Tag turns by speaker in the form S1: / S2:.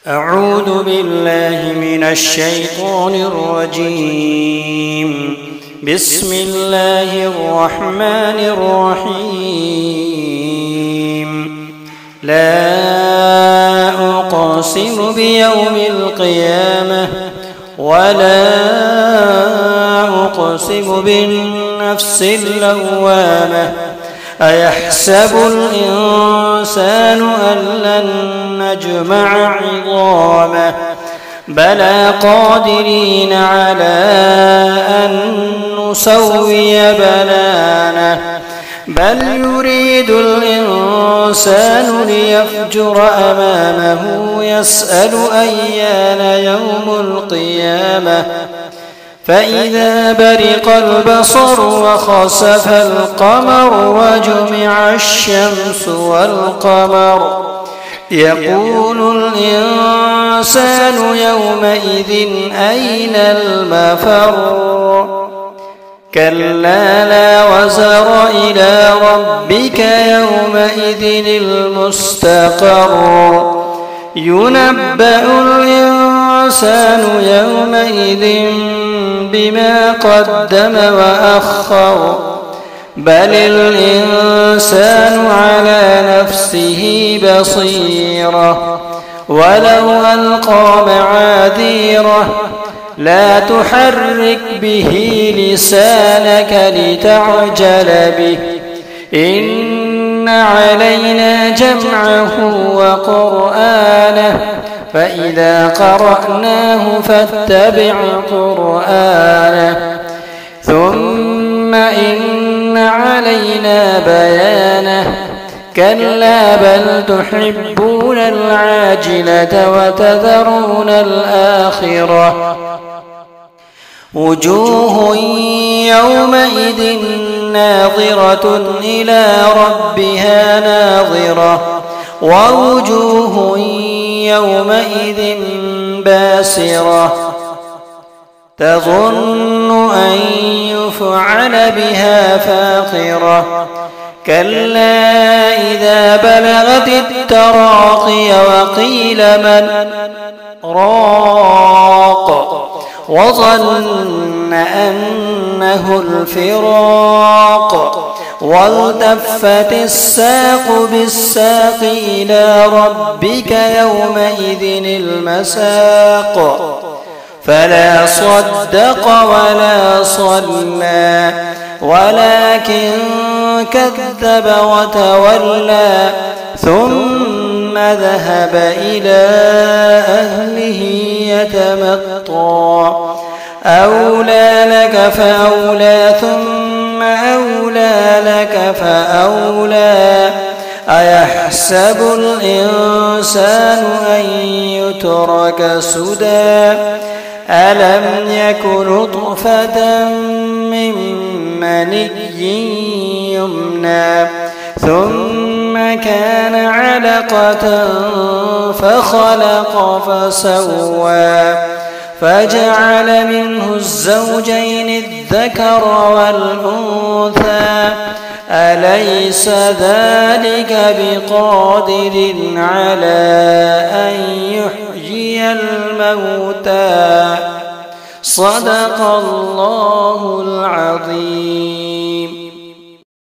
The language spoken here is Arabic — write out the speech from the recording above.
S1: أعوذ بالله من الشيطان الرجيم. بسم الله الرحمن الرحيم. لا أقسم بيوم القيامة ولا أقسم بالنفس اللوامة. أيحسب الإنسان أن لن نجمع عظامه بلى قادرين على أن نسوي بنانه بل يريد الإنسان ليفجر أمامه يسأل أيان يوم القيامة فإذا برق البصر وخسف القمر وجمع الشمس والقمر يقول الإنسان يومئذ أين المفر كلا لا وزر إلى ربك يومئذ المستقر ينبأ الإنسان يومئذ بما قدم وأخر بل الإنسان على نفسه بصيرة ولو ألقى معاذيره لا تحرك به لسانك لتعجل به إن علينا جمعه وقرآنه فإذا قرأناه فاتبع قرآنه ثم إن علينا بيانه كلا بل تحبون العاجلة وتذرون الآخرة وجوه يومئذ ناظرة إلى ربها ناظرة ووجوه يومئذ باسرة تظن أن يفعل بها فاقرة كلا إذا بلغت التراقي وقيل من راق وظن أنه الفراق والتفت الساق بالساق إلى ربك يومئذ المساق فلا صدق ولا صلى ولكن كذب وتولى ثم ذهب إلى أهله يتمطى أولى لك فأولى ثم أولى لك فأولى أيحسب الإنسان أن يترك سدى ألم يك نطفة من مني يمنى ثم كان علقة فخلق فسوى فجعل منه الزوجين الذكر والأنثى أليس ذلك بقادر على أن يحيي الموتى صدق الله العظيم.